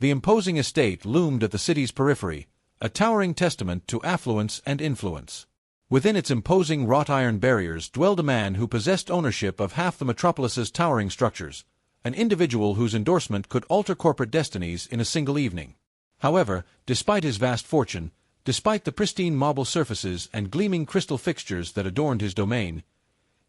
The imposing estate loomed at the city's periphery, a towering testament to affluence and influence. Within its imposing wrought-iron barriers dwelled a man who possessed ownership of half the metropolis's towering structures, an individual whose endorsement could alter corporate destinies in a single evening. However, despite his vast fortune, despite the pristine marble surfaces and gleaming crystal fixtures that adorned his domain,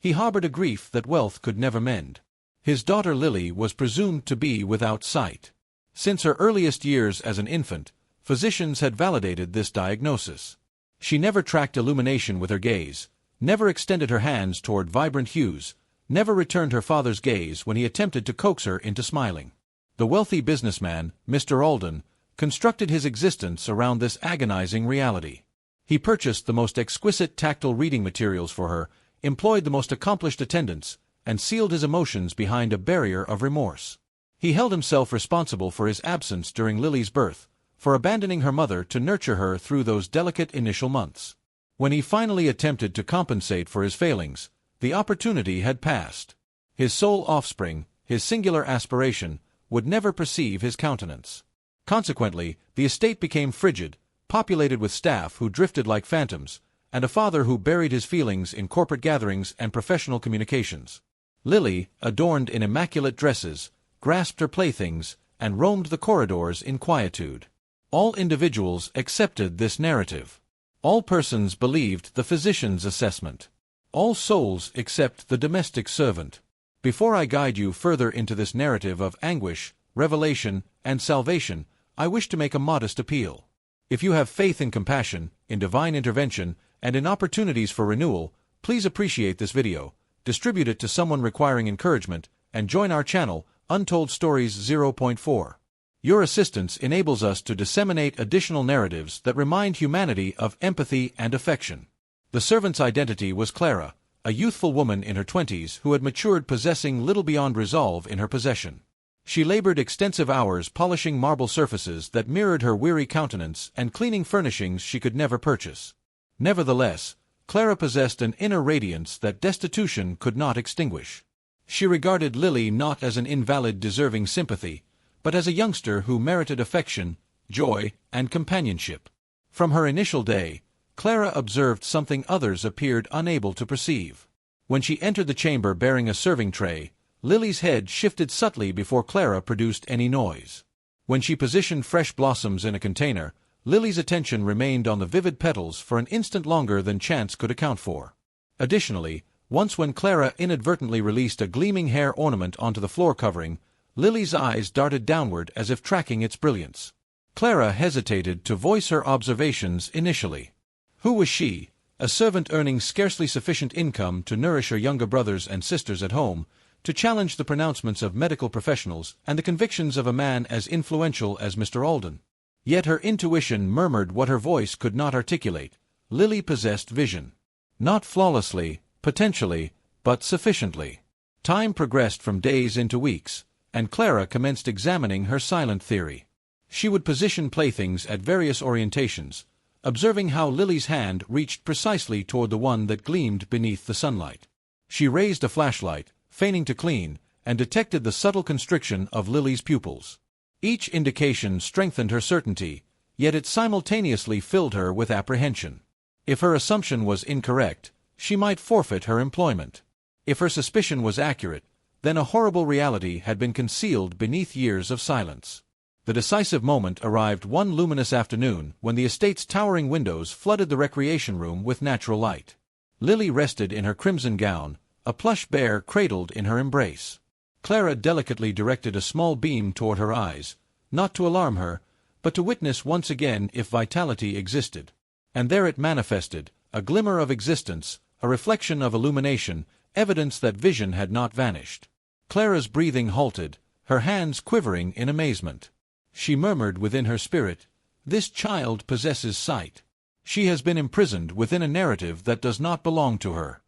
he harbored a grief that wealth could never mend. His daughter Lily was presumed to be without sight. Since her earliest years as an infant, physicians had validated this diagnosis. She never tracked illumination with her gaze, never extended her hands toward vibrant hues, never returned her father's gaze when he attempted to coax her into smiling. The wealthy businessman, Mr. Alden, constructed his existence around this agonizing reality. He purchased the most exquisite tactile reading materials for her, employed the most accomplished attendants, and sealed his emotions behind a barrier of remorse. He held himself responsible for his absence during Lily's birth, for abandoning her mother to nurture her through those delicate initial months. When he finally attempted to compensate for his failings, the opportunity had passed. His sole offspring, his singular aspiration, would never perceive his countenance. Consequently, the estate became frigid, populated with staff who drifted like phantoms, and a father who buried his feelings in corporate gatherings and professional communications. Lily, adorned in immaculate dresses, grasped her playthings, and roamed the corridors in quietude. All individuals accepted this narrative. All persons believed the physician's assessment. All souls accept the domestic servant. Before I guide you further into this narrative of anguish, revelation, and salvation, I wish to make a modest appeal. If you have faith in compassion, in divine intervention, and in opportunities for renewal, please appreciate this video, distribute it to someone requiring encouragement, and join our channel, Untold Stories 0.4. Your assistance enables us to disseminate additional narratives that remind humanity of empathy and affection. The servant's identity was Clara, a youthful woman in her 20s who had matured possessing little beyond resolve in her possession. She labored extensive hours polishing marble surfaces that mirrored her weary countenance and cleaning furnishings she could never purchase. Nevertheless, Clara possessed an inner radiance that destitution could not extinguish. She regarded Lily not as an invalid deserving sympathy, but as a youngster who merited affection, joy, and companionship. From her initial day, Clara observed something others appeared unable to perceive. When she entered the chamber bearing a serving tray, Lily's head shifted subtly before Clara produced any noise. When she positioned fresh blossoms in a container, Lily's attention remained on the vivid petals for an instant longer than chance could account for. Additionally, once when Clara inadvertently released a gleaming hair ornament onto the floor covering, Lily's eyes darted downward as if tracking its brilliance. Clara hesitated to voice her observations initially. Who was she, a servant earning scarcely sufficient income to nourish her younger brothers and sisters at home, to challenge the pronouncements of medical professionals and the convictions of a man as influential as Mr. Alden? Yet her intuition murmured what her voice could not articulate. Lily possessed vision. Not flawlessly, potentially, but sufficiently. Time progressed from days into weeks, and Clara commenced examining her silent theory. She would position playthings at various orientations, observing how Lily's hand reached precisely toward the one that gleamed beneath the sunlight. She raised a flashlight, feigning to clean, and detected the subtle constriction of Lily's pupils. Each indication strengthened her certainty, yet it simultaneously filled her with apprehension. If her assumption was incorrect, she might forfeit her employment. If her suspicion was accurate, then a horrible reality had been concealed beneath years of silence. The decisive moment arrived one luminous afternoon when the estate's towering windows flooded the recreation room with natural light. Lily rested in her crimson gown, a plush bear cradled in her embrace. Clara delicately directed a small beam toward her eyes, not to alarm her, but to witness once again if vitality existed. And there it manifested, a glimmer of existence, a reflection of illumination, evidence that vision had not vanished. Clara's breathing halted, her hands quivering in amazement. She murmured within her spirit, "This child possesses sight. She has been imprisoned within a narrative that does not belong to her."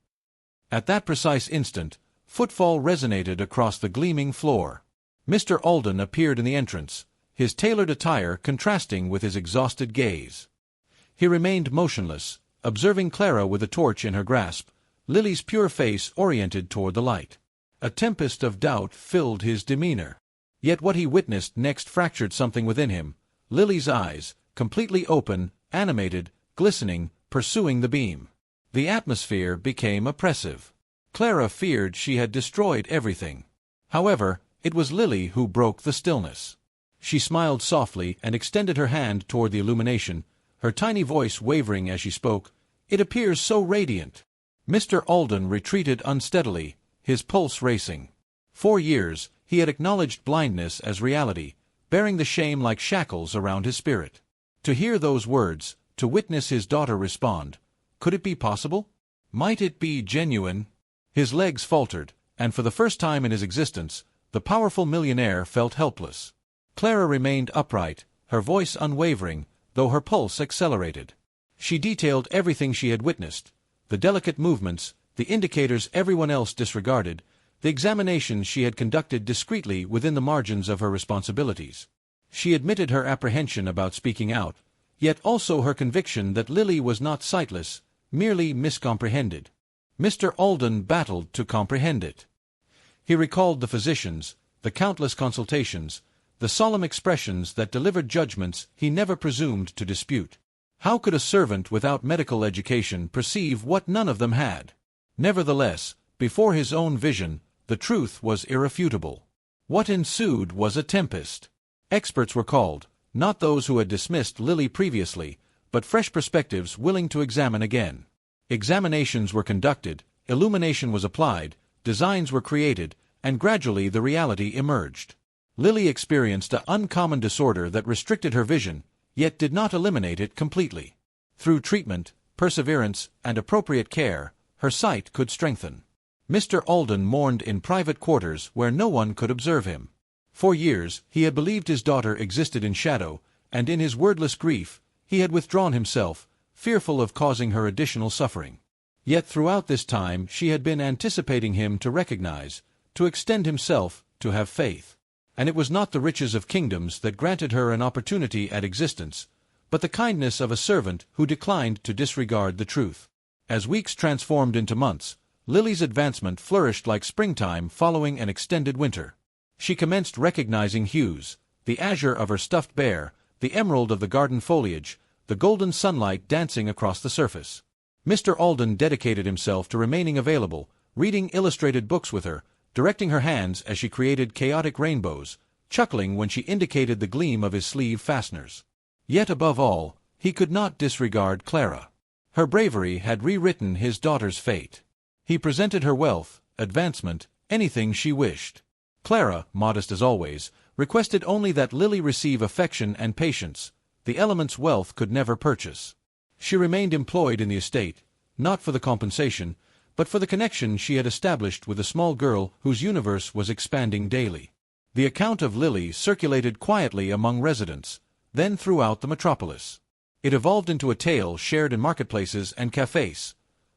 At that precise instant, footfall resonated across the gleaming floor. Mr. Alden appeared in the entrance, his tailored attire contrasting with his exhausted gaze. He remained motionless, observing Clara with a torch in her grasp, Lily's pure face oriented toward the light. A tempest of doubt filled his demeanor. Yet what he witnessed next fractured something within him. Lily's eyes, completely open, animated, glistening, pursuing the beam. The atmosphere became oppressive. Clara feared she had destroyed everything. However, it was Lily who broke the stillness. She smiled softly and extended her hand toward the illumination, her tiny voice wavering as she spoke. "It appears so radiant." Mr. Alden retreated unsteadily, his pulse racing. For years, he had acknowledged blindness as reality, bearing the shame like shackles around his spirit. To hear those words, to witness his daughter respond, could it be possible? Might it be genuine? His legs faltered, and for the first time in his existence, the powerful millionaire felt helpless. Clara remained upright, her voice unwavering, though her pulse accelerated. She detailed everything she had witnessed, the delicate movements, the indicators everyone else disregarded, the examinations she had conducted discreetly within the margins of her responsibilities. She admitted her apprehension about speaking out, yet also her conviction that Lily was not sightless, merely miscomprehended. Mr. Alden battled to comprehend it. He recalled the physicians, the countless consultations, the solemn expressions that delivered judgments he never presumed to dispute. How could a servant without medical education perceive what none of them had? Nevertheless, before his own vision, the truth was irrefutable. What ensued was a tempest. Experts were called, not those who had dismissed Lily previously, but fresh perspectives willing to examine again. Examinations were conducted, illumination was applied, designs were created, and gradually the reality emerged. Lily experienced an uncommon disorder that restricted her vision, yet did not eliminate it completely. Through treatment, perseverance, and appropriate care, her sight could strengthen. Mr. Alden mourned in private quarters where no one could observe him. For years, he had believed his daughter existed in shadow, and in his wordless grief, he had withdrawn himself, fearful of causing her additional suffering. Yet throughout this time she had been anticipating him to recognize, to extend himself, to have faith. And it was not the riches of kingdoms that granted her an opportunity at existence, but the kindness of a servant who declined to disregard the truth. As weeks transformed into months, Lily's advancement flourished like springtime following an extended winter. She commenced recognizing hues, the azure of her stuffed bear, the emerald of the garden foliage, the golden sunlight dancing across the surface. Mr. Alden dedicated himself to remaining available, reading illustrated books with her, directing her hands as she created chaotic rainbows, chuckling when she indicated the gleam of his sleeve fasteners. Yet above all, he could not disregard Clara. Her bravery had rewritten his daughter's fate. He presented her wealth, advancement, anything she wished. Clara, modest as always, requested only that Lily receive affection and patience, the elements wealth could never purchase. She remained employed in the estate, not for the compensation, but for the connection she had established with a small girl whose universe was expanding daily. The account of Lily circulated quietly among residents, then throughout the metropolis. It evolved into a tale shared in marketplaces and cafes.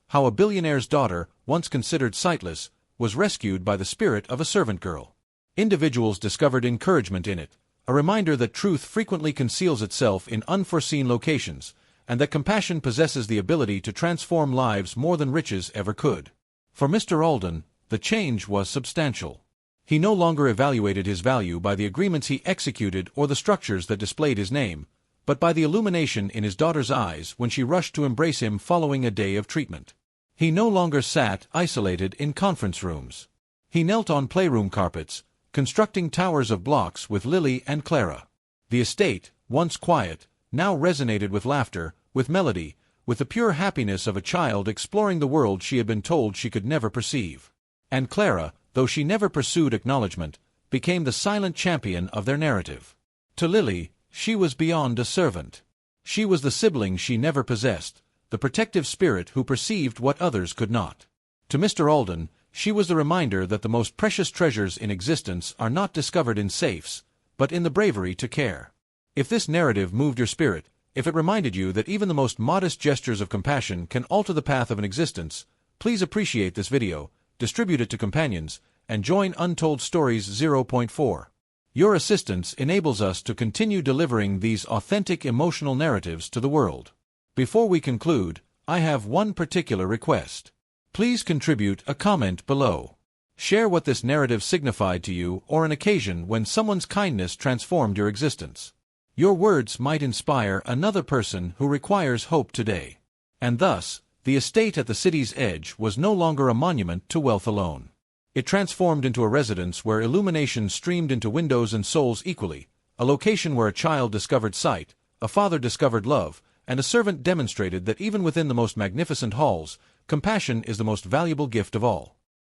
How a billionaire's daughter, once considered sightless, was rescued by the spirit of a servant girl. Individuals discovered encouragement in it, a reminder that truth frequently conceals itself in unforeseen locations, and that compassion possesses the ability to transform lives more than riches ever could. For Mr. Alden, the change was substantial. He no longer evaluated his value by the agreements he executed or the structures that displayed his name, but by the illumination in his daughter's eyes when she rushed to embrace him following a day of treatment. He no longer sat isolated in conference rooms. He knelt on playroom carpets, constructing towers of blocks with Lily and Clara. The estate, once quiet, now resonated with laughter, with melody, with the pure happiness of a child exploring the world she had been told she could never perceive. And Clara, though she never pursued acknowledgment, became the silent champion of their narrative. To Lily, she was beyond a servant. She was the sibling she never possessed, the protective spirit who perceived what others could not. To Mr. Alden, she was the reminder that the most precious treasures in existence are not discovered in safes, but in the bravery to care. If this narrative moved your spirit, if it reminded you that even the most modest gestures of compassion can alter the path of an existence, please appreciate this video, distribute it to companions, and join Untold Stories 0.4. Your assistance enables us to continue delivering these authentic emotional narratives to the world. Before we conclude, I have one particular request. Please contribute a comment below. Share what this narrative signified to you or an occasion when someone's kindness transformed your existence. Your words might inspire another person who requires hope today. And thus, the estate at the city's edge was no longer a monument to wealth alone. It transformed into a residence where illumination streamed into windows and souls equally, a location where a child discovered sight, a father discovered love, and a servant demonstrated that even within the most magnificent halls, compassion is the most valuable gift of all.